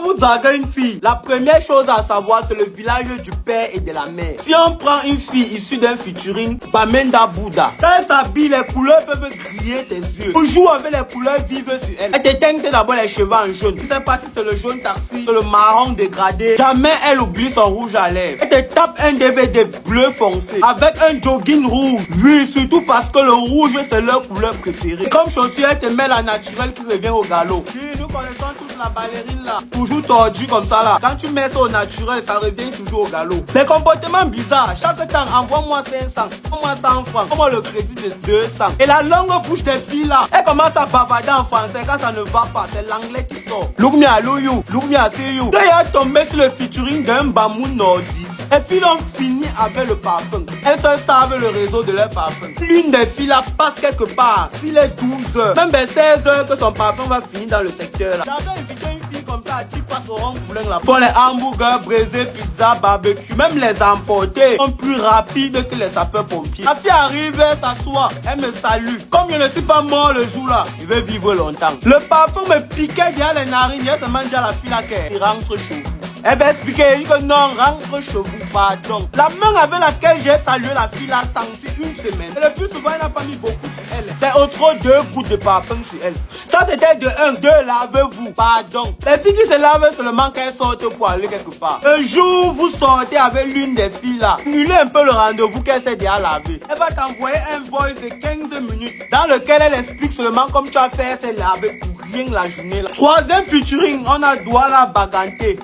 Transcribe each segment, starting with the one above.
Vous draguez une fille, la première chose à savoir, c'est le village du père et de la mère. Si on prend une fille issue d'un featuring, Bamenda Bouddha, quand elle s'habille, les couleurs peuvent griller tes yeux. On joue avec les couleurs vives sur elle. Elle te teinte d'abord les cheveux en jaune. Tu sais pas si c'est le jaune tarsi, le marron dégradé. Jamais elle oublie son rouge à lèvres. Elle te tape un DVD bleu foncé avec un jogging rouge. Oui, surtout parce que le rouge, c'est leur couleur préférée. Comme chaussure, elle te met la naturelle qui revient au galop. Oui, nous connaissons tous la ballerine là. Toujours tordu comme ça là. Quand tu mets ça au naturel, ça revient toujours au galop. Des comportements bizarres. Chaque temps, envoie-moi 500, envoie-moi 100 francs, envoie le crédit de 200. Et la longue bouche des filles là, elle commence à bavarder en français quand ça ne va pas. C'est l'anglais qui sort. Look me à you, look me à see you. Quand il a tombé sur le featuring d'un bambou nordiste, les filles ont fini avec le parfum. Elles se savent le réseau de leur parfum. L'une des filles là passe quelque part. S'il est 12 heures, même vers 16 heures que son parfum va finir dans le secteur là. J'avais invité une fille comme ça à 10 faces au rond poulain là. Font les hamburgers, braisés, pizza, barbecue. Même les emportés sont plus rapides que les sapeurs-pompiers. La fille arrive, elle s'assoit, elle me salue. Comme je ne suis pas mort le jour là, je vais vivre longtemps. Le parfum me piquait derrière les narines. Il se mange à la fille là qui rentre chez vous. Elle va expliquer, elle dit que non, rentre chez vous, pardon. La main avec laquelle j'ai salué la fille l'a senti une semaine. Et le plus souvent, elle n'a pas mis beaucoup sur elle. C'est autre 2 gouttes de parfum sur elle. Ça, c'était de 1, 2, lavez-vous, pardon. Les filles qui se lavent seulement quand elles sortent pour aller quelque part. Un jour, vous sortez avec l'une des filles là. Annulez un peu le rendez-vous qu'elle s'est déjà lavé. Elle va t'envoyer un voice de 15 minutes dans lequel elle explique seulement comme tu as fait, elle s'est lavée pour rien la journée là. Troisième featuring, on a Douala Baganté.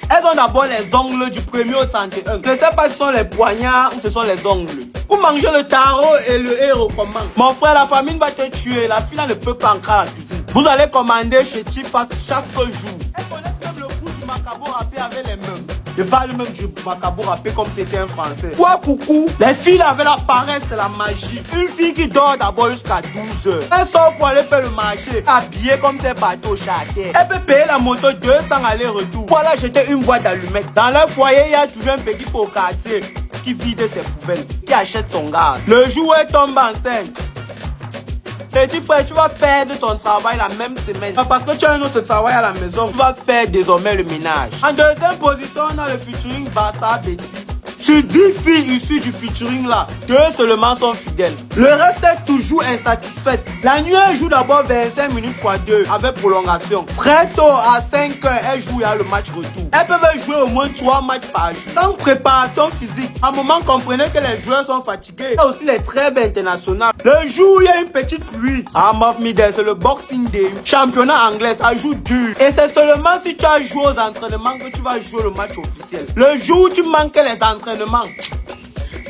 Elles ont d'abord les ongles du 1er au 31. Je ne sais pas si ce sont les poignards ou ce sont les ongles. Vous mangez le tarot et le héros comment? Mon frère, la famine va te tuer. La fille là ne peut pas entrer à la cuisine. Vous allez commander chez Chipas chaque jour. Elles connaissent même le goût du macabo râpé avec les mains. Je parle même du macabo râpé comme c'était un français. Quoi, coucou? Les filles avec la paresse, c'est la magie. Une fille qui dort d'abord jusqu'à 12 heures. Elle sort pour aller faire le marché, habillée comme ses bateaux charter. Elle peut payer la moto 200 aller-retour. Voilà, j'étais une boîte d'allumettes. Dans leur foyer, il y a toujours un petit faux quartier qui vide ses poubelles, qui achète son gaz. Le jour où elle tombe enceinte, petit frère, tu vas perdre ton travail la même semaine. Parce que tu as un autre travail à la maison, tu vas faire désormais le ménage. En deuxième position, on a le featuring Bassa Betty. Sur 10 filles issues du featuring là, 2 seulement sont fidèles. Le reste est toujours insatisfaite. La nuit, elle joue d'abord 25 minutes x 2 avec prolongation. Très tôt, à 5 heures, elle joue le match retour. Elles peuvent jouer au moins 3 matchs par jour. Sans préparation physique. À un moment, comprenez que les joueurs sont fatigués. Il y a aussi les trêves internationales. Le jour où il y a une petite pluie, à Mof Middle, c'est le Boxing Day. Championnat anglais, ça joue dur. Et c'est seulement si tu as joué aux entraînements que tu vas jouer le match officiel. Le jour où tu manques les entraînements,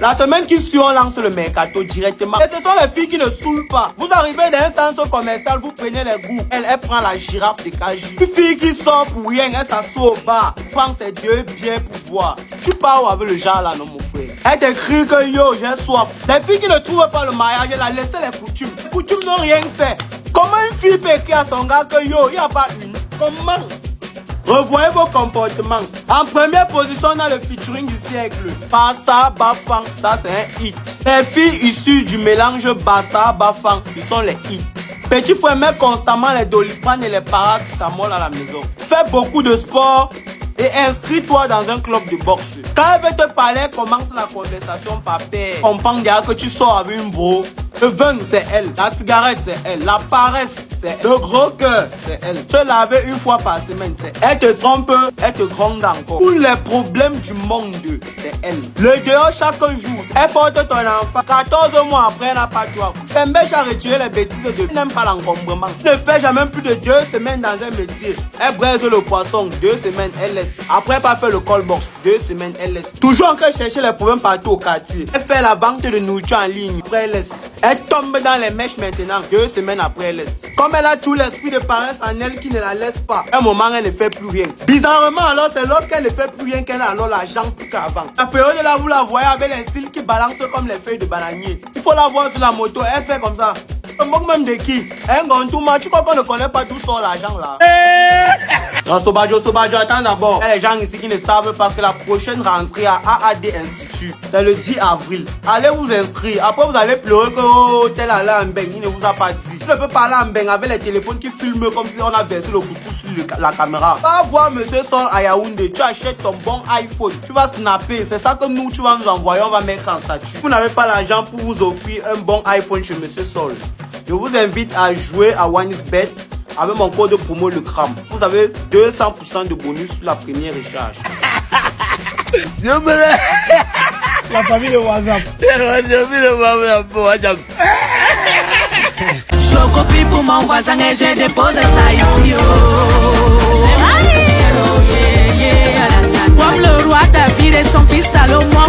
la semaine qui suit, on lance le mercato directement. Et ce sont les filles qui ne saoulent pas. Vous arrivez dans un centre commercial, vous prenez les goûts. Elle prend la girafe de Kaji. Une fille qui sort pour rien, elle s'assoit au bar. Prend ses 2 bières pour boire. Tu pars où avec le genre là, non, mon frère? Elle t'écrit que yo, j'ai soif. Les filles qui ne trouvent pas le mariage, elle a laissé les coutumes. Les coutumes n'ont rien fait. Comment une fille peut écrire à son gars que yo, il n'y a pas une? Comment? Revoyez vos comportements. En première position, on a le featuring du siècle. Bassa, Bafang, ça c'est un hit. Les filles issues du mélange Bassa, Bafang, ils sont les hits. Petit frère met constamment les Doliprane et les paracétamol à la maison. Fais beaucoup de sport et inscris-toi dans un club de boxe. Quand elle veut te parler, commence la conversation par paire. Comprends déjà que tu sors avec une bro. Le vin, c'est elle. La cigarette, c'est elle. La paresse, c'est elle. Le gros cœur, c'est elle. Se laver une fois par semaine, c'est elle. Elle te trompe, elle te gronde encore. Tous les problèmes du monde, c'est elle. Le dehors chaque jour, elle porte ton enfant. 14 mois après, elle n'a pas de quoi coucher. Elle m'empêche à retirer les bêtises de... Elle n'aime pas l'encombrement. Elle ne fait jamais plus de 2 semaines dans un métier. Elle braise le poisson, 2 semaines, elle laisse. Après, elle pas fait le call box, 2 semaines, elle laisse. Toujours en train de chercher les problèmes partout au quartier. Elle fait la vente de nourriture en ligne. Après, elle laisse. Elle tombe dans les mèches maintenant. 2 semaines après, elle laisse. Comme elle a tout l'esprit de paresse en elle qui ne la laisse pas. À un moment, elle ne fait plus rien. Bizarrement, alors, c'est lorsqu'elle ne fait plus rien qu'elle a alors l'argent plus qu'avant. La période là, vous la voyez avec les cils qui balancent comme les feuilles de bananier. Il faut la voir sur la moto. Elle fait comme ça. On manque même de qui? Un gontouma, tu crois qu'on ne connaît pas d'où sort l'argent là? Non, Sobajo, attends d'abord. Il y a les gens ici qui ne savent pas que la prochaine rentrée à AAD Institut, c'est le 10 avril. Allez vous inscrire. Après, vous allez pleurer que oh, tel allait en beng. Il ne vous a pas dit. Tu ne peux parler en beng avec les téléphones qui filment comme si on a versé le couscous sur la caméra. Va voir Monsieur Sol à Yaoundé. Tu achètes ton bon iPhone. Tu vas snapper. C'est ça que nous, tu vas nous envoyer. On va mettre en statut. Vous n'avez pas l'argent pour vous offrir un bon iPhone chez Monsieur Sol. Je vous invite à jouer à OneXBet avec mon code promo le cram. Vous avez 200% de bonus sur la première recharge. La famille de WhatsApp. Chocopi pour mon voisin et j'ai déposé ça ici. Comme le roi David et son fils Salomon.